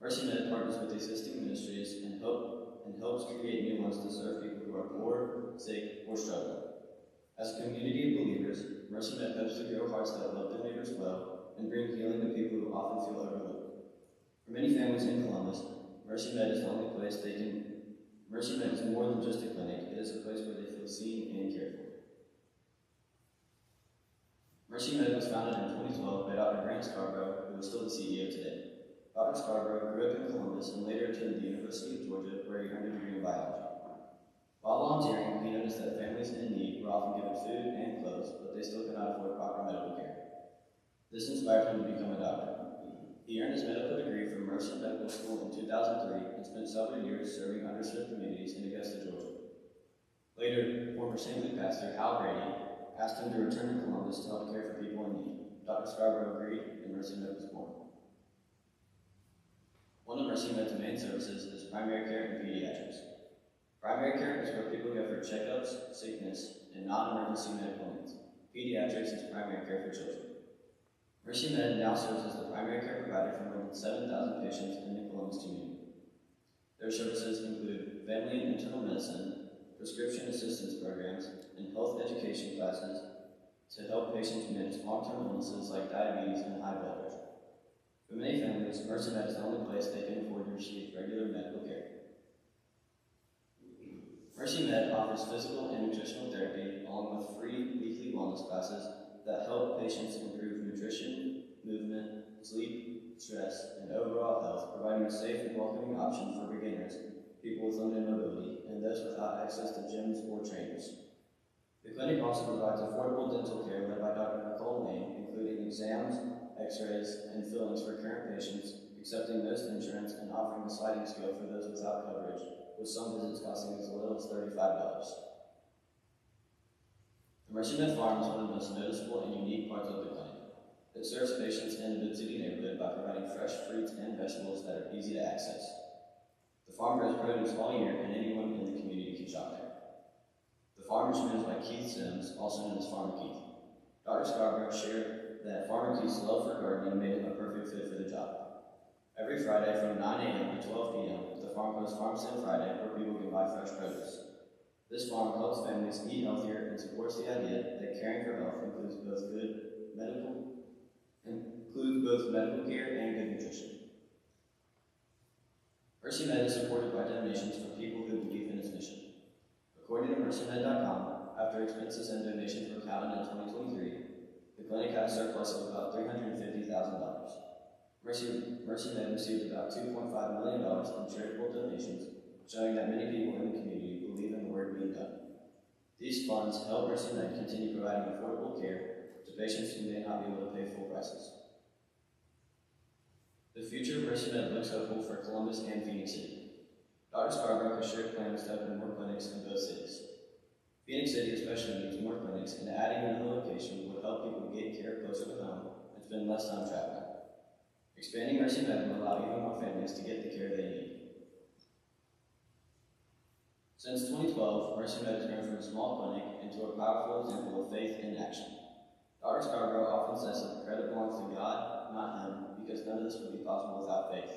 Mercy Med partners with existing ministries and helps create new ones to serve people who are poor, sick, or struggling. As a community of believers, Mercy Med hopes to grow hearts that love their neighbors well and bring healing to people who often feel overlooked. For many families in Columbus, Mercy Med is the only place they can. Mercy Med is more than just a clinic, it is a place where they feel seen and cared for. Mercy Med was founded in 2012 by Dr. Grant Scarborough, who is still the CEO today. Dr. Scarborough grew up in Columbus and later attended the University of Georgia, where he earned a degree in biology. While volunteering, he noticed that families in need were often given food and clothes, but they still could not afford proper medical care. This inspired him to become a doctor. He earned his medical degree from Mercy Medical School in 2003 and spent several years serving underserved communities in Augusta, Georgia. Later, former St. Luke pastor Hal Brady asked him to return to Columbus to help care for people in need. Dr. Scarborough agreed, and Mercy Med was born. One of Mercy Med's main services is primary care and pediatrics. Primary care is where people go for checkups, sickness, and non-emergency medical needs. Pediatrics is primary care for children. Mercy Med now serves as the primary care provider for more than 7,000 patients in the Columbus community. Their services include family and internal medicine, prescription assistance programs, and health education classes to help patients manage long-term illnesses like diabetes and high blood pressure. For many families, Mercy Med is the only place they can afford to receive regular medical care. Mercy Med offers physical and nutritional therapy along with free weekly wellness classes that help patients improve nutrition, movement, sleep, stress, and overall health, providing a safe and welcoming option for beginners, people with limited mobility, and those without access to gyms or trainers. The clinic also provides affordable dental care led by Dr. Nicole Lane, including exams, x-rays, and fillings for current patients, accepting most insurance and offering a sliding scale for those without coverage, with some visits costing as little as $35. The Mercy Med Farm is one of the most noticeable and unique parts of the clinic. It serves patients in the Mid-City neighborhood by providing fresh fruits and vegetables that are easy to access. The farm grows produce all year, and anyone in the community can shop there. The farm is managed by Keith Sims, also known as Farmer Keith. Dr. Scarborough shared that Farmer Keith's love for gardening made him a perfect fit for the job. Every Friday from 9 a.m. to 12 p.m., the farm hosts Farm Stand Friday, where people can buy fresh produce. This farm helps families eat healthier and supports the idea that caring for health includes both medical care and good nutrition. Mercy Med is supported by donations from people who believe in its mission. According to MercyMed.com, after expenses and donations were counted in 2023, the clinic had a surplus of about $350,000. Mercy Med received about $2.5 million in charitable donations, showing that many people in the community believe in the work being done. These funds help Mercy Med continue providing affordable care to patients who may not be able to pay full prices. The future of Mercy Med looks hopeful for Columbus and Phoenix City. Dr. Scarborough has shared plans to open more clinics in both cities. Phoenix City especially needs more clinics, and adding another location would help people get care closer to home and spend less time traveling. Expanding Mercy Med will allow even more families to get the care they need. Since 2012, Mercy Med has grown from a small clinic into a powerful example of faith in action. Dr. Scarborough often says that the credit belongs to God, not him, because none of this would be possible without faith.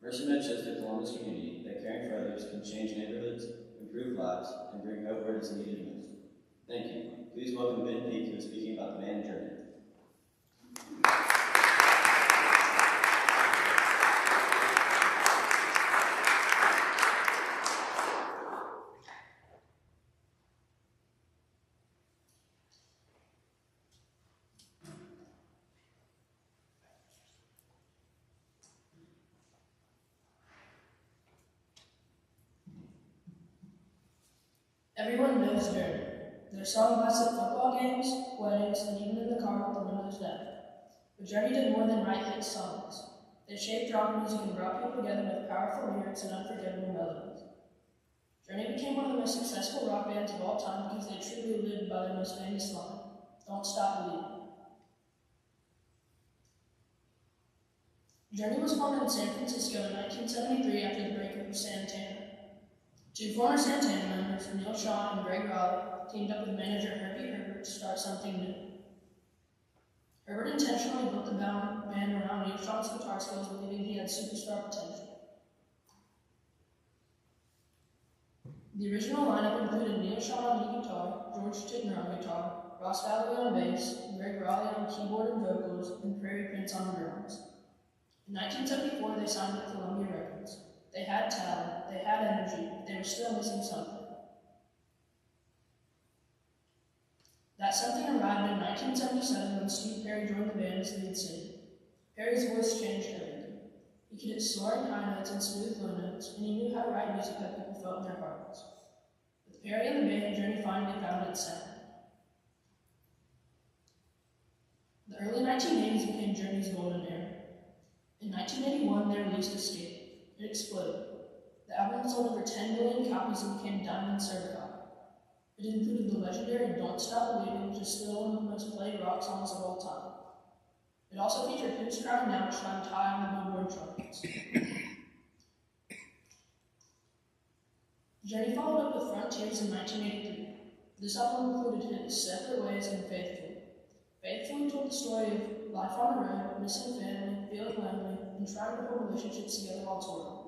Mercy Med shows the Columbus community that caring for others can change neighborhoods, improve lives, and bring hope where it is needed most. Thank you. Please welcome Ben Peake, who is speaking about the man journey. Everyone knows Journey. Their song busts at football games, weddings, and even in the car with the windows down. But Journey did more than write hit songs. They shaped rock music and brought people together with powerful lyrics and unforgettable melodies. Journey became one of the most successful rock bands of all time because they truly lived by their most famous line, "Don't stop believing." Journey was formed in San Francisco in 1973 after the breakup of Santana. Two former Santana members, Neil Shaw and Greg Raleigh, teamed up with manager Herbie Herbert to start something new. Herbert intentionally built the band around Neil Shaw's guitar skills, believing he had superstar potential. The original lineup included Neil Sean on lead guitar, George Tigner on guitar, Ross Valley on bass, Greg Raleigh on keyboard and vocals, and Prairie Prince on drums. In 1974, they signed with Columbia Records. They had talent, they had energy, but they were still missing something. That something arrived in 1977 when Steve Perry joined the band as lead singer. Perry's voice changed everything. He could hit soaring high notes and smooth low notes, and he knew how to write music that people felt in their hearts. With Perry and the band, Journey finally found its sound. The early 1980s became Journey's golden era. In 1981, they released Escape. It exploded. The album sold over 10 million copies and became diamond certified. It included the legendary Don't Stop Believing, which is still one of the most played rock songs of all time. It also featured Who's Crying Now, which ranked high on the Billboard charts. Journey followed up with Frontiers in 1983. This album included hits Separate Ways and Faithful. Faithful told the story of life on the road, missing family, feeling lonely, and trying to hold relationships together while touring.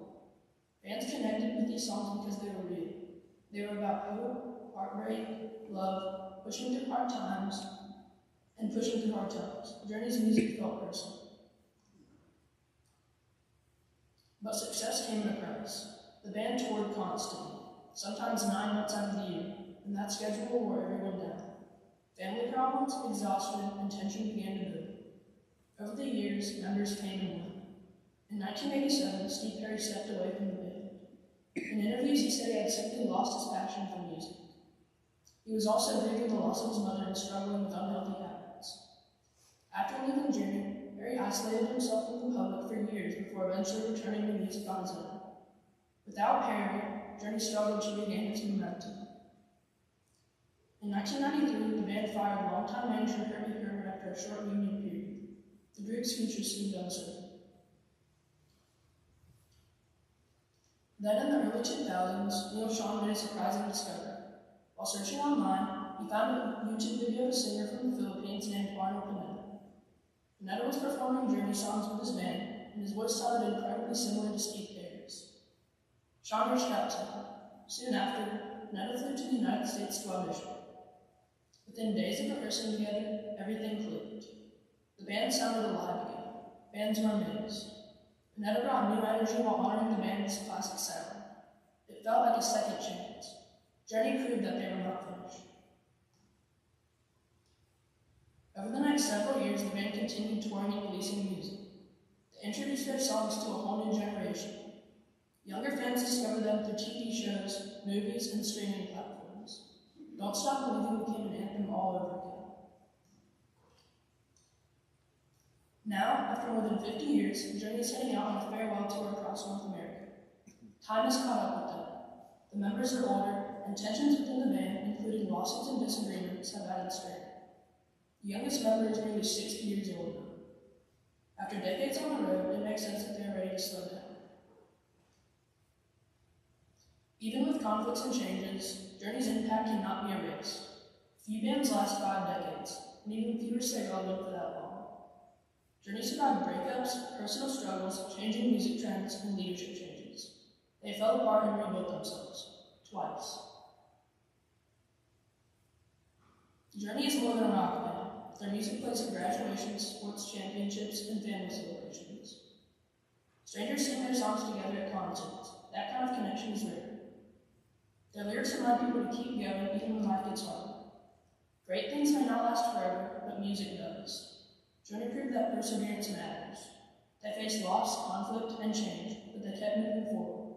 Fans connected with these songs because they were real. They were about hope, heartbreak, love, pushing through hard times, and pushing through hard times. Journey's music felt personal. But success came at a price. The band toured constantly, sometimes 9 months out of the year, and that schedule wore everyone down. Family problems, exhaustion, and tension began to build. Over the years, members came and went. In 1987, Steve Perry stepped away from the band. In interviews, he said he had simply lost his passion for music. He was also grieving the loss of his mother and struggling with unhealthy habits. After leaving Journey, Perry isolated himself from the public for years before eventually returning to music on his own. Without Perry, Journey struggled to regain its momentum. In 1993, the band fired longtime manager Herbie Herman after a short union period. The group's future seemed uncertain. Then in the early 2000s, Neil Sean made a surprising discovery. While searching online, he found a YouTube video of a singer from the Philippines named Arnold Pineda. Pineda was performing Journey songs with his band, and his voice sounded incredibly similar to Steve Perry's. Sean reached out to him. Soon after, Pineda flew to the United States to audition. Within days of rehearsing together, everything clicked. The band sounded alive again. Fans were amazed. Pineda brought new energy while honoring the band's classic sound. It felt like a second chance. Journey proved that they were not finished. Over the next several years, the band continued touring and releasing music. They introduced their songs to a whole new generation. Younger fans discovered them through TV shows, movies, and streaming platforms. Don't Stop Believing became an anthem all over again. Now, after more than 50 years, Journey is heading out on a farewell tour across North America. Time has caught up with them. The members are older, and tensions within the band, including lawsuits and disagreements, have added strain. The youngest member is nearly 60 years old now. After decades on the road, it makes sense that they are ready to slow down. Even with conflicts and changes, Journey's impact cannot be erased. Few bands last 5 decades, and even fewer stay relevant for that long. Journey survived breakups, personal struggles, changing music trends, and leadership changes. They fell apart and rebuilt themselves, twice. Journey is more than a rock band. Their music plays at graduations, sports championships, and family celebrations. Strangers sing their songs together at concerts. That kind of connection is rare. Their lyrics remind people to keep going even when life gets hard. Great things may not last forever, but music does. Journey proved that perseverance matters. They faced loss, conflict, and change, but they kept moving forward.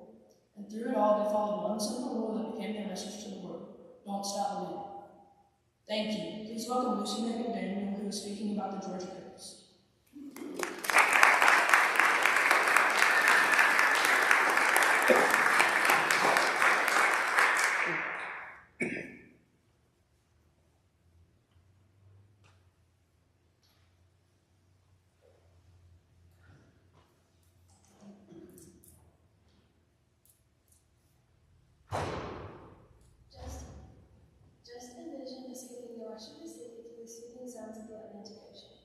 And through it all, they followed one simple rule that became their message to the world: don't stop believing. Thank you. Please welcome Lucy Mae McDaniel, who is speaking about the Georgia Coast. Just envision escaping the rush of the city to the soothing sounds of the Atlantic Ocean.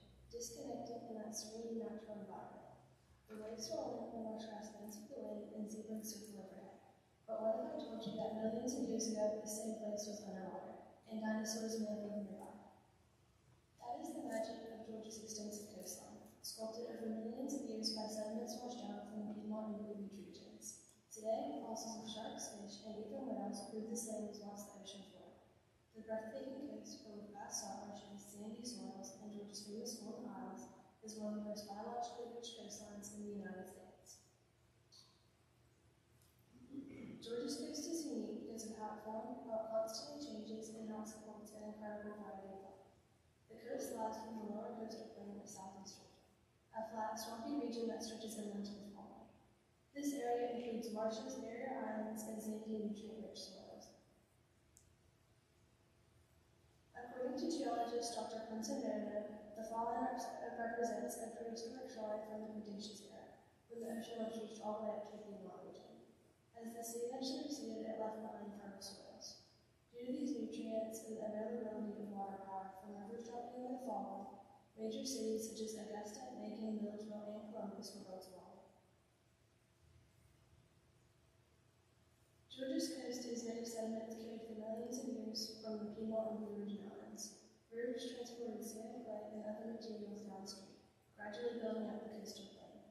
But what if I told you that millions of years ago, the same place was underwater, and dinosaurs may have lived nearby? That is the magic of Georgia's extensive coastline, sculpted over millions of years by sediments washed out from the Piedmont and Blue Ridge regions. Today, fossils of sharks, fish, and even whales prove this land was once the ocean floor. The breathtaking coast, filled with vast salt marshes, sandy soils, and Georgia's famous Golden Isles, is one of the most biologically rich coastlines in the United States. Georgia's coast is unique because of how it formed, how it constantly changes, and how it supports an incredible variety of life. The coast lies from the lower coastal plain of southeast Georgia, a flat, swampy region that stretches inland to the farmland. This area includes marshes, barrier islands, and sandy and nutrient-rich soils. According to geologist Dr. Quinton Merida, the following represents a prehistoric shoreline from the Cretaceous era, when the ocean was reached all the way up to the Piedmont region. As the sea eventually receded, it left behind fertile soils. Due to these nutrients and the availability of water power from rivers dropping in the fall, major cities such as Augusta, Macon, Milledgeville, and Columbus were built along. Georgia's coast is made of sediments carried for millions of years from the Piedmont and Blue Ridge Mountains. Rivers transported sand, clay, and other materials downstream, gradually building up the coastal plain.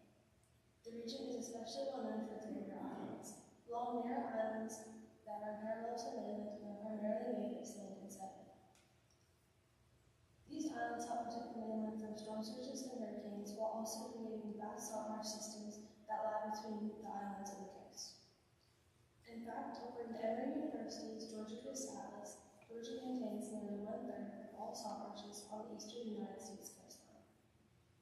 The region is especially well known for its barrier islands, long, narrow islands that run parallel to the mainland and are primarily made of sand and sediment. These islands help protect the mainland from storm surges and hurricanes while also creating vast salt marsh systems that lie between the islands and the coast. In fact, according to Emory University's Georgia Coast Atlas, Georgia contains nearly one-third of all salt marshes on the eastern United States coastline.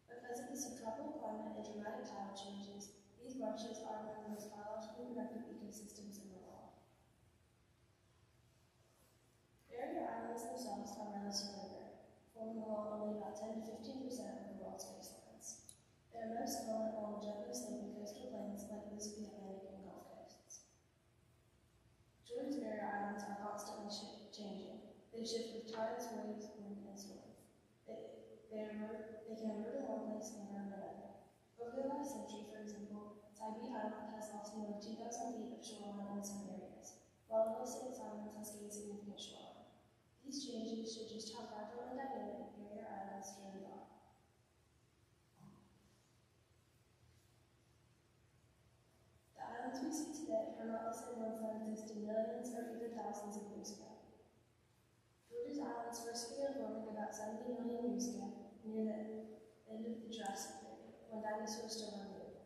Because of the subtropical climate and dramatic tidal changes, these marshes are one of the most biologically productive ecosystems in the world. Barrier islands themselves are relatively rare, forming along only about 10 to 15% of the world's coastlines. They are most common along gently sloping coastal plains like those of the Atlantic and Gulf coasts. Georgia's barrier islands are constantly changing. They shift with tides, waves, wind, and storm. They can emerge in one place and grow in another. Over the last century, for example, Tybee Island has lost nearly 2,000 feet of shoreline in some areas, while Little St. Simons has gained significant shoreline. These changes show just how fragile and dynamic barrier islands truly are. The islands we see today are not the same ones that existed millions or even thousands of years ago. Georgia's islands first began forming about 70 million years ago, near the end of the Jurassic period, when dinosaurs still roamed.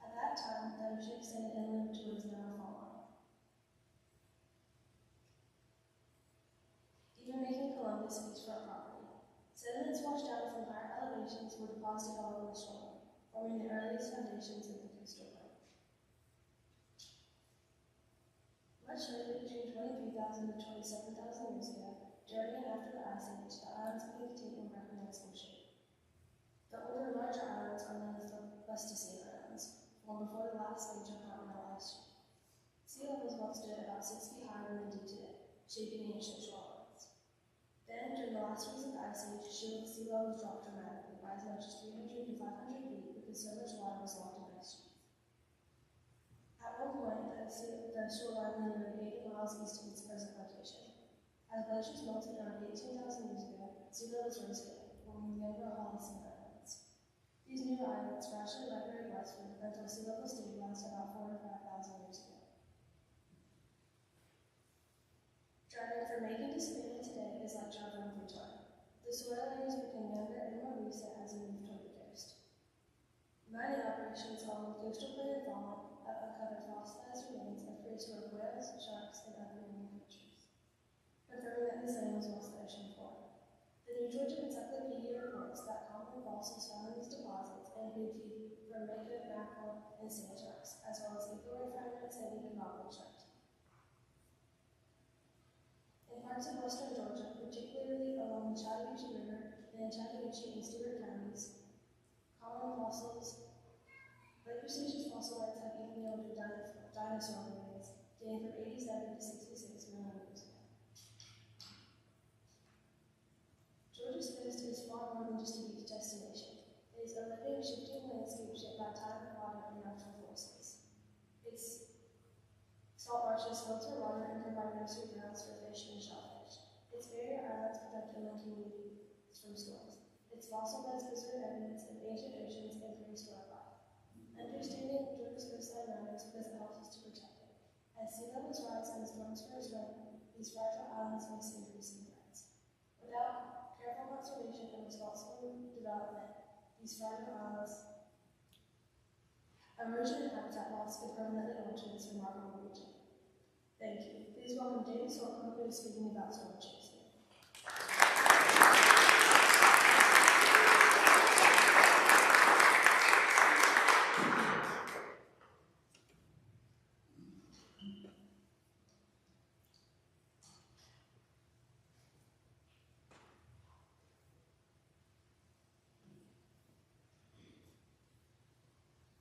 At that time, the ocean extended inland to what is now a fault line. Even making Columbus beachfront property. Sediments washed down from higher elevations were deposited along the shore, forming the earliest foundations of the coastal plain. Much later, between 23,000 to 27,000 years ago, during and after the Ice Age, the islands began to take more recognizable shape. The older, larger islands are known as the Pleistocene Islands, formed before the last major continental ice sheet. Sea levels once stood about 6 feet higher than they do today, shaping the ancient shorelines. Then, during the last years of the Ice Age, sea levels dropped dramatically by as much as 300 to 500 feet because so much water was locked in ice sheets. At one point, the shoreline lay nearly 80 miles east of its present location. As glaciers melted around 18,000 years ago, sea levels rose again, forming the younger Holocene Islands. These new islands gradually migrated westward until sea level stabilized about 4,000 to 5,000 years ago. Driving from Macon to Savannah today is like traveling through time. The soil layers become younger and more recent as we move toward the coast. Mining operations along the coastal plain and farmland have uncovered fossilized remains of prehistoric whales, sharks, and other marine creatures, confirming that this land was once the ocean floor. The New Georgia Encyclopedia reports that common fossils found in these deposits include teeth from mega, mackerel, and sand sharks, as well as ecoid fragments and even goblet sharks. In parts of western Georgia, particularly along the Chattahoochee River and in Chattahoochee and Stewart counties, common fossils, like Cretaceous fossil beds have even yielded dinosaur remains dating from 87 to 66 million years ago. Georgia's coast is far more than just a beach destination. It is a living, shifting landscape shaped by tide, water, and natural forces. Its salt sweet grounds for fish and shellfish. Its barrier islands protect inland communities from storms. Its fossil beds preserve evidence of ancient oceans and prehistoric life. Understanding Georgia's coastline matters because it helps us to protect it. As sea levels rise and the storms first strike, these fragile islands face increasing threats. Without careful conservation and responsible development, these fragile islands erosion and habitat loss could permanently alter this remarkable region. Thank you. Please welcome David Sorko, who is speaking about storm chasing.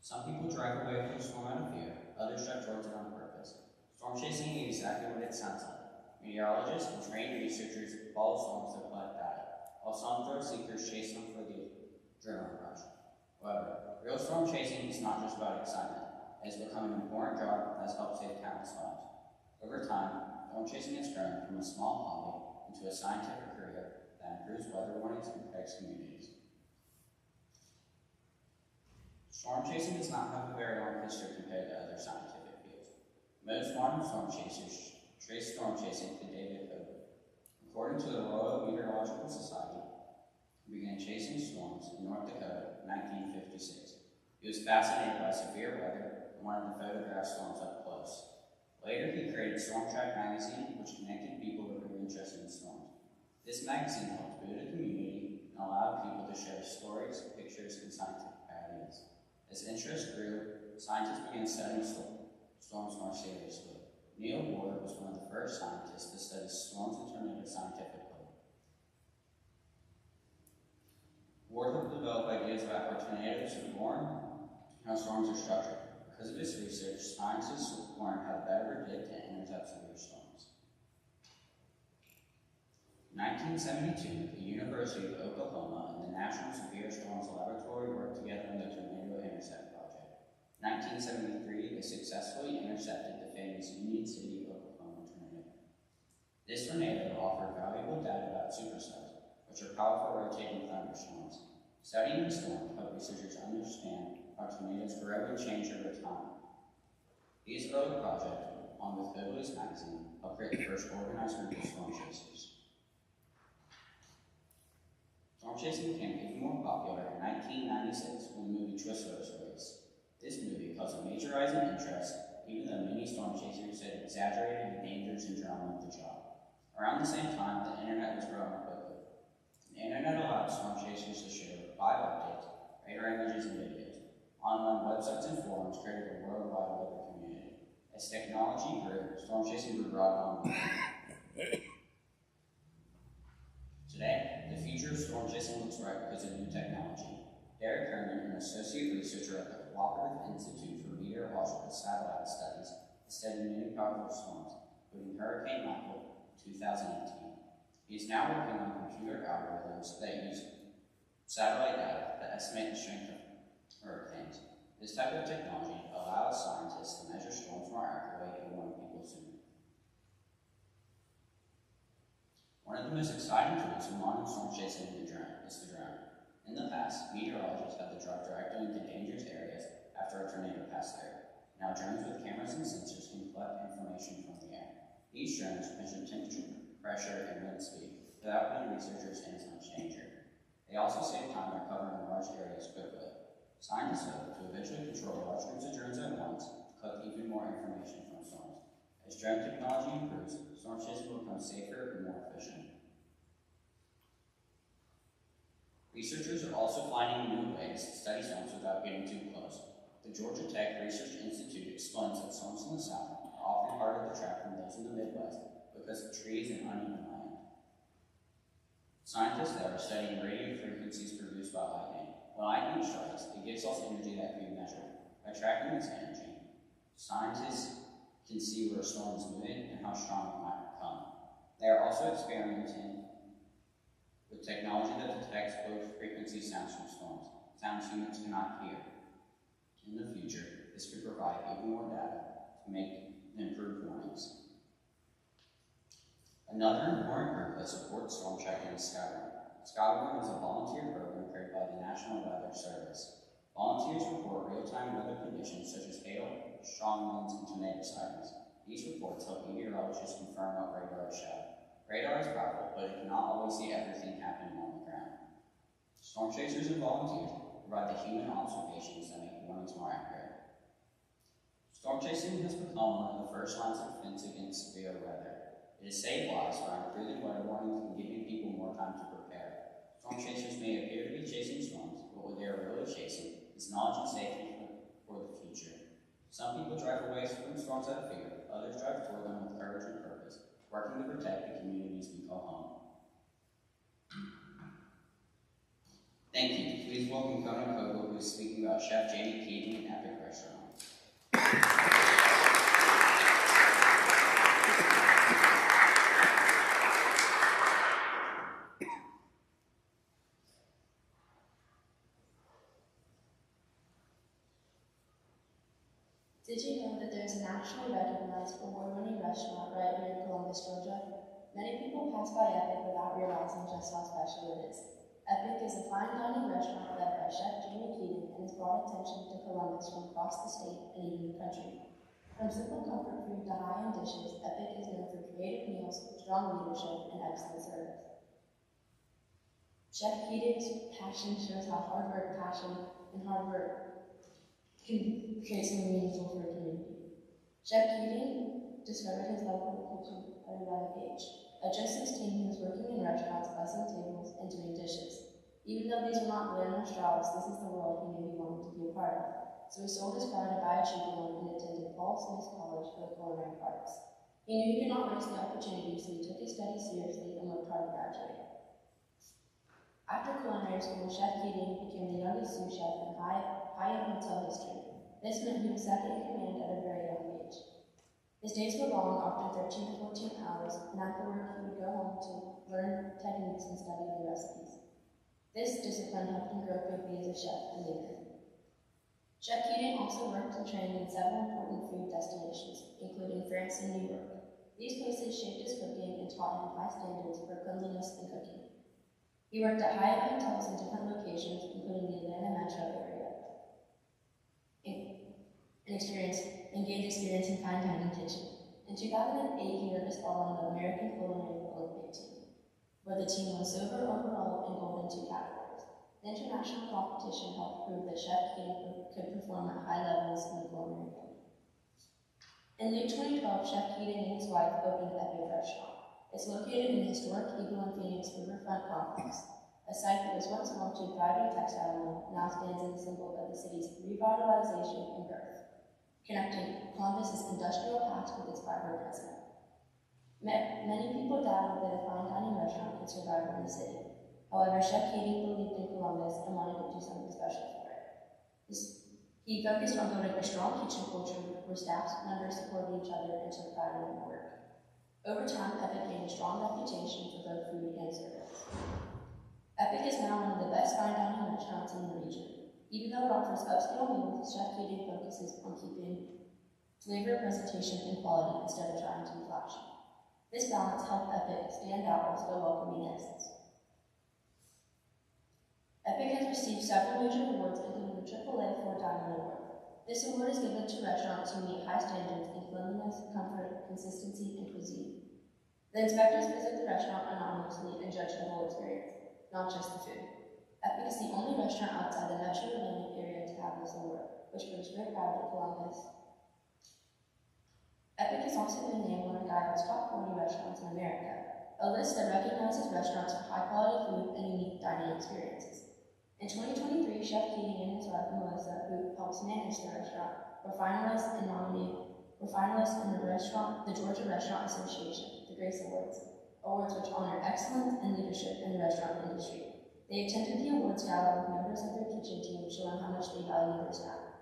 Some people drive away from the storm out of fear, others drive towards it on purpose. Storm chasing is exactly what it sounds like. Meteorologists and trained researchers follow storms to collect data, while some thrill seekers chase them for the adrenaline rush. However, real storm chasing is not just about excitement. It has become an important job that has helped save countless lives. Over time, storm chasing has grown from a small hobby into a scientific career that improves weather warnings and protects communities. Storm chasing does not have a very long history compared to other scientific fields. Most modern storm chasers trace storm chasing to David Hope. According to the Royal Meteorological Society, he began chasing storms in North Dakota in 1956. He was fascinated by severe weather and wanted to photograph storms up close. Later, he created Storm Track magazine, which connected people who were interested in storms. This magazine helped build a community and allowed people to share stories, pictures, and scientific ideas. As interest grew, scientists began studying storms more seriously. Neil Ward was one of the first scientists to study storms and tornadoes scientifically. Ward helped develop ideas about how tornadoes are born and how storms are structured. Because of his research, scientists learned how to better predict and intercept severe storms. In 1972, the University of Oklahoma and the National Severe Storms Laboratory worked together on the Tornado Intercept Project. In 1973, they successfully intercepted the famous Union City, Oklahoma tornado. This tornado offered valuable data about supercells, which are powerful rotating thunderstorms. Studying the storm helped researchers understand how tornadoes grow and change over time. These early projects, along with Hoadley's magazine, helped create the first organized group of storm chasers. Storm chasing became even more popular in 1996 when the movie Twister was released. This movie caused a major rise in interest, even though many storm chasers said it exaggerated the dangers and drama of the job. Around the same time, the internet was growing quickly. The internet allowed storm chasers to share live updates, radar images, and videos. Online websites and forums created a worldwide weather community. As technology grew, storm chasing grew broadly online. Today, the future of storm chasing looks bright because of new technology. Derek Herman, an associate researcher at the Cooperative Institute for Meteorological Satellite Studies, has studied many powerful storms, including Hurricane Michael in 2018. He is now working on computer algorithms that use satellite data to estimate the strength of hurricanes. This type of technology allows scientists to measure storms more accurately and warn people sooner. One of the most exciting tools in modern storm chasing is the drone. In the past, meteorologists had to drive directly into dangerous areas after a tornado passed there. Now drones with cameras and sensors can collect information from the air. These drones measure temperature, pressure, and wind speed without putting researchers in as much danger. They also save time by covering large areas quickly. Scientists hope to eventually control large groups of drones at once to collect even more information from storms. As drone technology improves, storm chasing will become safer and more efficient. Researchers are also finding new ways to study storms without getting too close. The Georgia Tech Research Institute explains that storms in the south are often harder to track than those in the Midwest because of trees and uneven land. Scientists there are studying radio frequencies produced by lightning. When lightning strikes, it gives off energy that can be measured. By tracking this energy, scientists can see where a storm is moving and how strong it might become. They are also experimenting with technology that detects both frequency sounds from storms, sounds humans cannot hear. In the future, this could provide even more data to make improved warnings. Another important group that supports storm checking is Skywarn. Skywarn is a volunteer program created by the National Weather Service. Volunteers report real-time weather conditions such as hail, strong winds, and tornado sirens. These reports help meteorologists confirm what radar is showing. Radar is powerful, but it cannot always see everything happening on the ground. Storm chasers and volunteers provide the human observations that make warnings more accurate. Storm chasing has become one of the first lines of defense against severe weather. It has saved lives by improving weather warnings and giving people more time to prepare. Storm chasers may appear to be chasing storms, but what they are really chasing is knowledge and safety for the future. Some people drive away from storms out of fear, others drive toward them with courage and purpose, working to protect the communities we call home. Thank you. Please welcome Conan Kogo, who is speaking about Chef Jamie Keating and Epic Restaurant. Did you know that there's a nationally recognized award-winning restaurant right here in Columbus, Georgia? Many people pass by Epic without realizing just how special it is. Epic is a fine dining restaurant led by Chef Jamie Keating and has brought attention to Columbus from across the state and even the country. From simple comfort food to high-end dishes, Epic is known for creative meals, strong leadership, and excellent service. Chef Keating's passion shows how hard work can create something meaningful for a community. Chef Keating discovered his love for the kitchen at a young age. At just 16, he was working in restaurants, bussing tables, and doing dishes. Even though these were not glamorous jobs, this is the world he knew he wanted to be a part of. So he sold his car to buy a cheaper one and attended Paul Smith College for the Culinary Arts. He knew he could not waste the opportunity, so he took his studies seriously and worked hard to graduate. After culinary school, Chef Keating became the youngest sous chef in Hyatt hotel history. This meant he was second in command at a very young age. His days were long, often 13 to 14 hours, and after work he would go home to learn techniques and study new recipes. This discipline helped him grow quickly as a chef and leader. Chef Keating also worked and trained in several important food destinations, including France and New York. These places shaped his cooking and taught him high standards for cleanliness and cooking. He worked at Hyatt hotels in different locations, including the Atlanta metro area, and gained experience in fine dining kitchen. In 2008, he earned a spot on the American Culinary Olympic team, where the team won silver overall and gold in 2 categories. The international competition helped prove that Chef Keating could perform at high levels in the culinary field. In late 2012, Chef Keating and his wife opened Epic Restaurant. It's located in the historic Eagle and Phoenix Riverfront Complex, a site that was once home to a thriving textile mill, now stands as a symbol of the city's revitalization and growth, connecting Columbus's industrial past with its vibrant present. Many people doubted that a fine dining restaurant could survive in the city. However, Chef Keating believed in Columbus and wanted to do something special for it. He focused on building a strong kitchen culture where staff members supported each other and took pride in their work. Over time, Epic gained a strong reputation for both food and service. Epic is now one of the best fine dining restaurants in the region. Even though it offers upscale meals, Chef Keating focuses on keeping flavor, presentation, and quality instead of trying to be flashy. This balance helped Epic stand out while still welcoming guests. Epic has received several major awards, including the AAA Ford Diamond Award. This award is given to restaurants who meet high standards in cleanliness, comfort, consistency, and cuisine. The inspectors visit the restaurant anonymously and judge the whole experience, not just the food. Epic is the only restaurant outside the metro Atlanta area to have this award, which brings great pride to Columbus. Epic has also been named one of Guide's top 40 restaurants in America, a list that recognizes restaurants for high-quality food and unique dining experiences. In 2023, Chef Keating and his wife Melissa, who helps manage the restaurant, were finalists in the Georgia Restaurant Association, the Grace Awards, awards which honor excellence and leadership in the restaurant industry. They attended the awards gala with members of their kitchen team, showing how much they value their staff.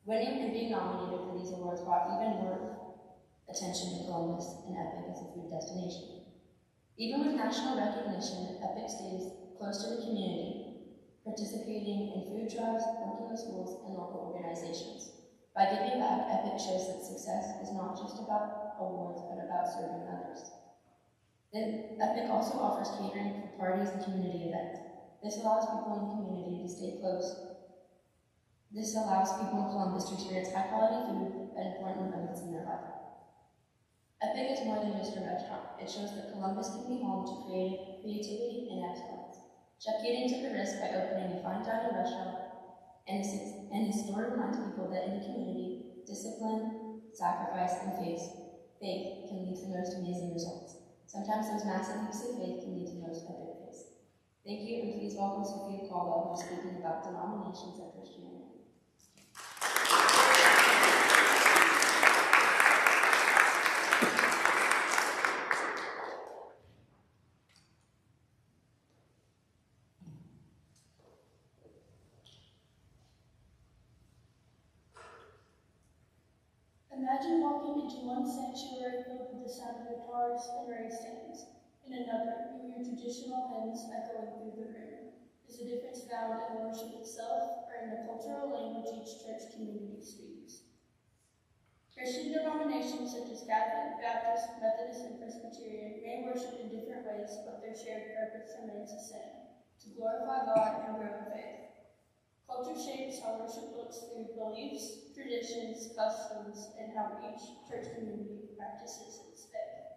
Winning and being nominated for these awards brought even more attention to Columbus and Epic as a food destination. Even with national recognition, Epic stays close to the community, participating in food drives, working with schools, and local organizations. By giving back, Epic shows that success is not just about awards, but about serving others. Epic also offers catering for parties and community events. This allows people in the community to stay close. This allows people in Columbus to experience high-quality food at important moments in their life. Epic is more than just a restaurant. It shows that Columbus can be home to creativity and excellence. Chef Keating took a risk by opening a fine dining restaurant, and his store reminds people that in the community, discipline, sacrifice, and faith can lead to the most amazing results. Sometimes those massive leaps of faith can lead to the most epic faith. Thank you, and please welcome Sophia Caldwell, who is speaking about denominations of Christianity. Imagine walking into one sanctuary filled with the sound of guitars and raised hands. In another, you hear traditional hymns echoing through the room. Is the difference found in the worship itself or in the cultural language each church community speaks? Christian denominations such as Catholic, Baptist, Methodist, and Presbyterian may worship in different ways, but their shared purpose remains the same: to glorify God and grow in faith. Culture shapes how worship looks through beliefs, traditions, customs, and how each church community practices its faith.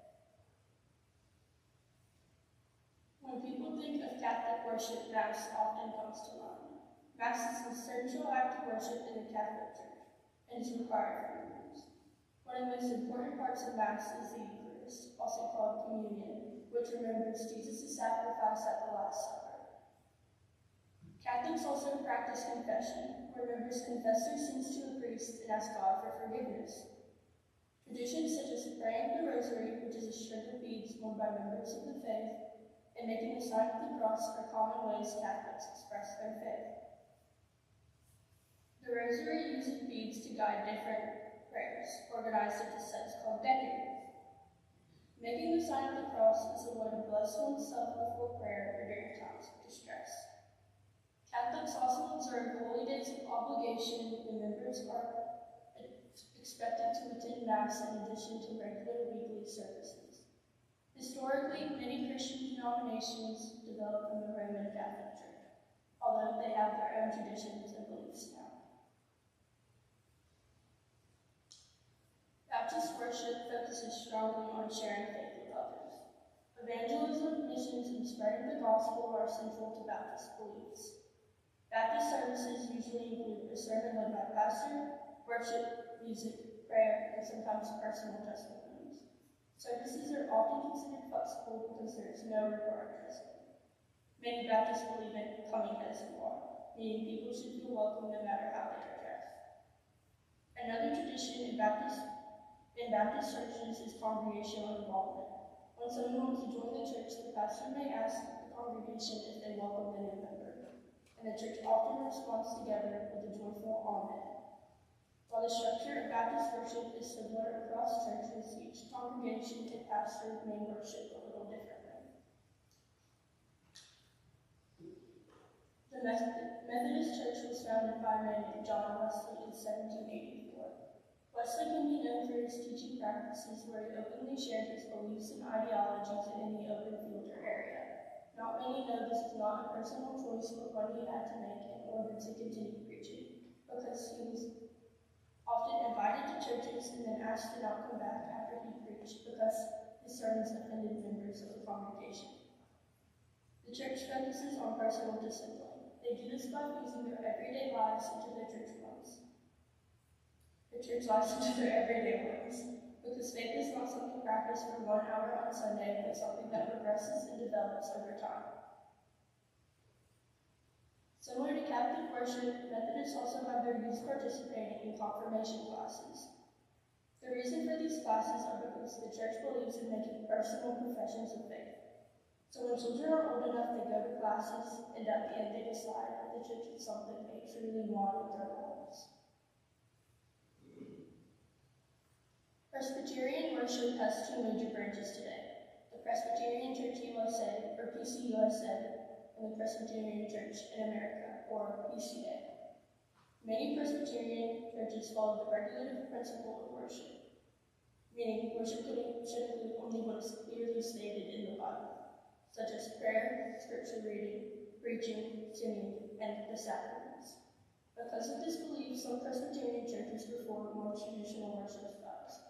When people think of Catholic worship, Mass often comes to mind. Mass is the central act of worship in the Catholic Church and is required for members. One of the most important parts of Mass is the Eucharist, also called communion, which remembers Jesus' sacrifice at the Last Supper. Catholics also practice confession, where members confess their sins to a priest and ask God for forgiveness. Traditions such as praying the Rosary, which is a string of beads worn by members of the faith, and making the sign of the cross are common ways Catholics express their faith. The Rosary uses beads to guide different prayers, organized into sets called decades. Making the sign of the cross is a way to bless oneself before prayer or during times of distress. Catholics also observe holy days of obligation when members are expected to attend Mass in addition to regular weekly services. Historically, many Christian denominations developed from the Roman Catholic Church, although they have their own traditions and beliefs now. Baptist worship focuses strongly on sharing faith with others. Evangelism, missions, and spreading the gospel are central to Baptist beliefs. Baptist services usually include a sermon led by a pastor, worship, music, prayer, and sometimes personal testimonies. Services are often considered flexible because there is no required dress code. Many Baptists believe in coming as you are, meaning people should feel welcome no matter how they are dressed. Another tradition in Baptist churches is congregational involvement. When someone wants to join the church, the pastor may ask the congregation if they welcome the new member, and the church often responds together with a joyful amen. While the structure of Baptist worship is similar across churches, each congregation and pastor may worship a little differently. The Methodist Church was founded by a man named John Wesley in 1784. Wesley can be known for his teaching practices where he openly shared his beliefs and ideologies in the open field or area. Not many know this is not a personal choice, but one he had to make in order to continue preaching, because he was often invited to churches and then asked to not come back after he preached because his sermons offended members of the congregation. The church focuses on personal discipline. They do this by fusing their everyday lives into their church lives. Because faith is not something practiced for 1 hour on Sunday, but something that progresses and develops over time. Similar to Catholic worship, Methodists also have their youth participating in confirmation classes. The reason for these classes are because the church believes in making personal professions of faith. So when children are old enough, they go to classes, and at the end they decide that the church is something they truly want in their lives. Presbyterian worship has two major branches today: the Presbyterian Church USA, or PCUSA, and the Presbyterian Church in America, or PCA. Many Presbyterian churches follow the regulative principle of worship. meaning worship should include only what is clearly stated in the Bible, such as prayer, scripture reading, preaching, singing, and the sacraments. Because of this belief, some Presbyterian churches perform more traditional worship styles.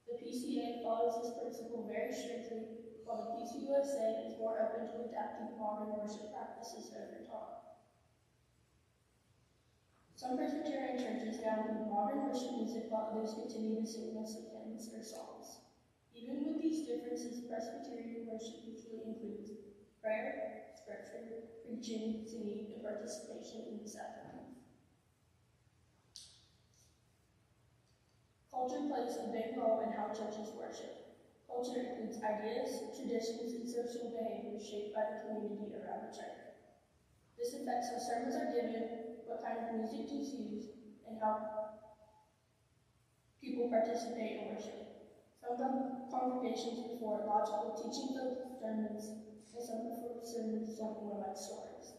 The PCA follows this principle very strictly, while the PCUSA is more open to adapting modern worship practices over time. Some Presbyterian churches now include modern worship music, while others continue to sing mostly hymns or songs. Even with these differences, Presbyterian worship usually includes prayer, scripture, preaching, singing, and participation in the sacraments. Culture plays a big role in how churches worship. Culture includes ideas, traditions, and social behaviors shaped by the community around the church. This affects how sermons are given, what kind of music is used, and how people participate in worship. Some congregations prefer logical teaching-focused sermons, and some prefer sermons more like stories.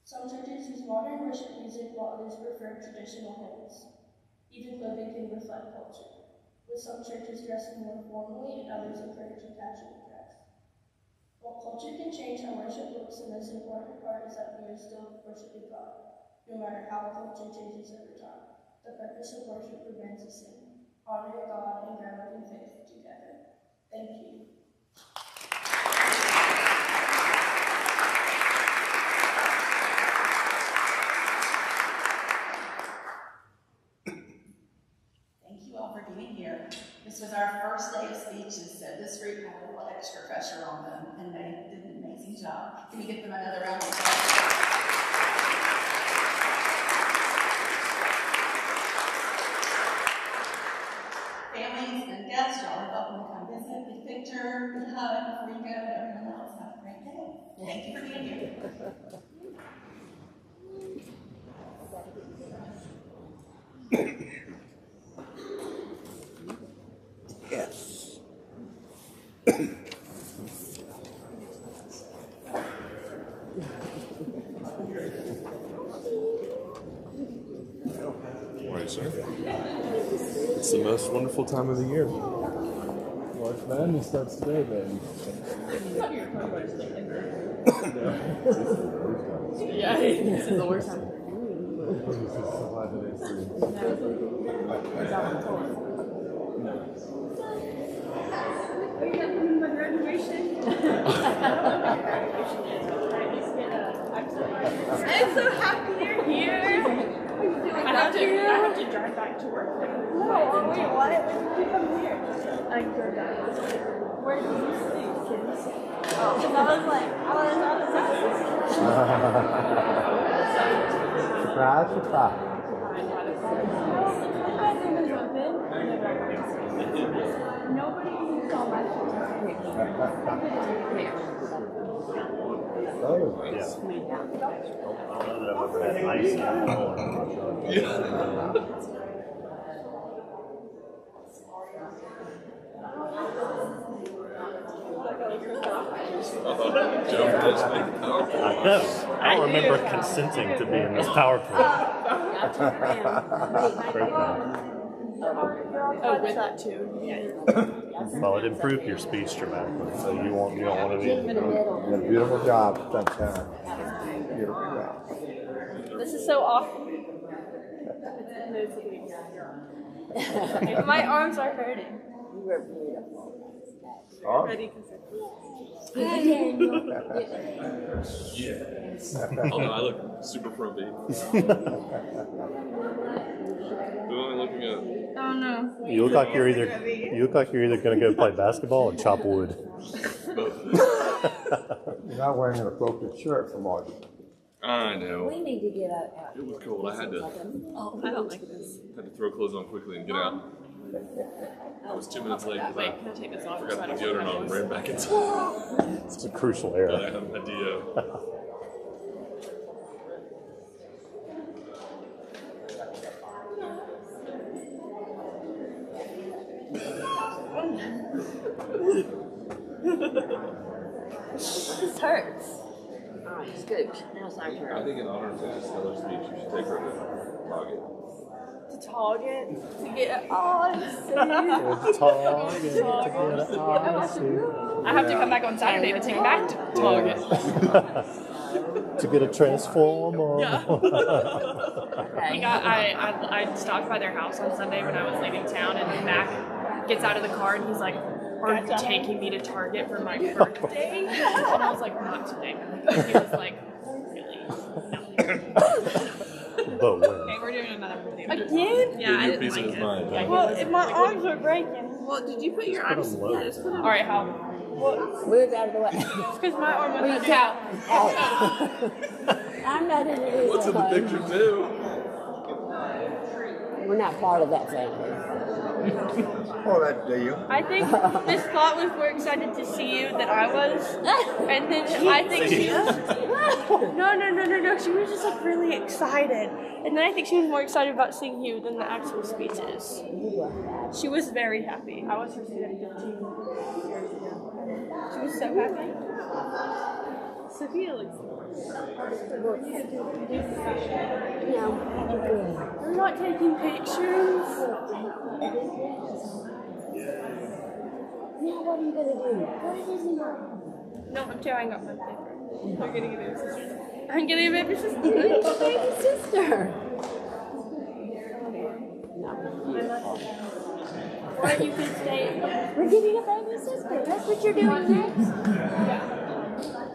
Some churches use modern worship music, while others prefer traditional hymns. Even clothing can reflect culture, with some churches dressing more formally and others encouraging casual dress. While culture can change how worship looks, the most important part is that we are still worshiping God, no matter how culture changes over time. The purpose of worship remains the same: honoring God and growing in faith together. Thank you. Thank you all for being here. This was our first day of speeches, so this group had a little extra pressure on them, and they did an amazing job. Can we give them another round of applause? Families and guests, y'all are welcome to come visit, get a picture, get a hug before you go, and everyone else have a great day. Thank you for being here. Yes. Right, sir. It's the most wonderful time of the year. March Madness starts today, baby. Yeah, this is the worst time. This is July today's free. Are you having my graduation? I'm so happy you're here. I have to drive back to work now. No, wait, what? When did you come here? I drove back. Where did you sleep, kids? Oh, because I was like, Surprise, surprise. my bedroom is open. Nobody saw my Oh, Yeah. I don't know that I've ever had ice in I don't remember consenting to be in this PowerPoint. Oh, with that too. Well, it improved your speech dramatically, so you don't want to be. you did a beautiful job, Sunshine. Beautiful job. This is so awkward. My arms are hurting. Oh. Ready? Although I look super frumpy. Who am I looking at? Oh no. You look like you're either going to go play basketball or chop wood. Both. You're not wearing an appropriate shirt for March. I know. We need to get out. It was cold. I had to Oh, I don't like this. throw clothes on quickly and get out. I was 2 minutes late because Wait, can I take this I off? forgot to put deodorant on and ran back inside. It's a crucial But I error. have a deo. This hurts. Alright, scoot. Now it's our turn. I think in honor of Stellar's speech, you should take her to Target. To Target to get ice. I have to come back on Saturday to take back to Target. To get a transformer. Yeah. I stopped by their house on Sunday when I was leaving town, and Mac gets out of the car and he's like, "Are you taking me to Target for my birthday?" And I was like, "Not today." And he was like, "Really? No." But when? Okay, we're doing another movie. Again? Yeah, I didn't like it. Yeah, Well, if my arms are breaking. well, did you put your arms? low. Yeah, just put it. All right, how? Move out of the way. Because my arm was out. I'm not in it. What's in the picture too? We're not part of that family. Oh, that deal. I think Miss Plot was more excited to see you than I was, and then I think she was. No. She was just like really excited, and then I think she was more excited about seeing you than the actual speeches. She was very happy. I was her student 15 years ago. She was so happy. Sophia looks. We're not taking pictures. Now what are you going to do? What is it? No, I'm tearing up my paper. They're getting a baby sister. I'm getting a baby sister. You're getting a baby sister. Or you could stay. We're getting a baby sister. That's what you're doing next.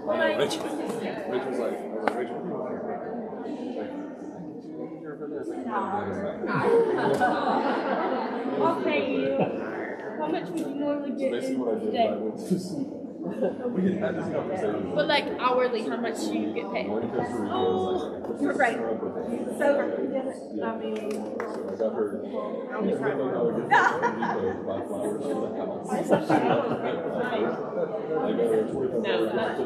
Rachel was like, Rachel, I'll pay you. How much would you normally get basically what I did. today? I went to we had this conversation. But like hourly, how much do you get paid? You're right. So, I mean, So I got her. I was going to get buy flowers for the house. I got her $25. no, that's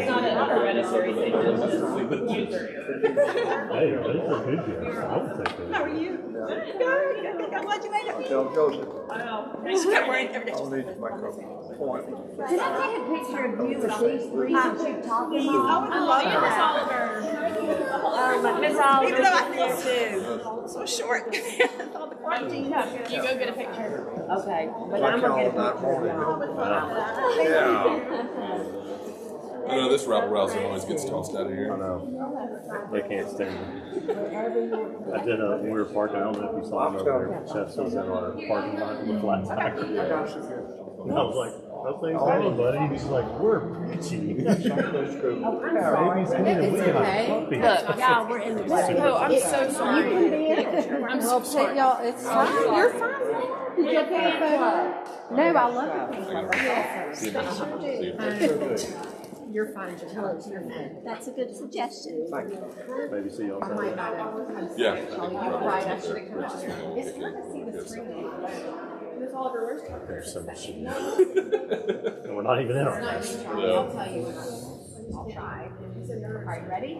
not a hereditary thing. That's just user. Hey, those are good gifts. I would take those. How are you? Good. I'm glad you made it. Tell Joseph. I know. I just kept worrying every day. I'll need your microphone. Point. Did I take a picture of you with these three that you're talking Oh, about? I love Miss her. Oliver. Miss Oliver. Even though I feel so short. All the quarantine. You go get a picture. Okay, but Like I'm going to get a y'all picture of y'all. I know this rabble rouser always gets tossed out of here. I know. They can't stand it. I did when we were parking, I don't know if you saw him over there. Chefs was in our parking lot with a flat tire. And I was like, "No things wrong, buddy." He's like, "We're preachy." I'm sorry. It's okay. Look, y'all, we're in the way. Oh, I'm so sorry. You can be in it. I'm so sorry. Y'all, it's fine. You're fine. Did you take a photo? No, I love the photo. You're fine, Joe. That's a good suggestion. Maybe see you on Saturday. Yeah. Right, I should have come out there. Miss Oliver, where's There's so much shit. And we're not even in our house. Yeah. I'll tell you when I'll try. All right, ready?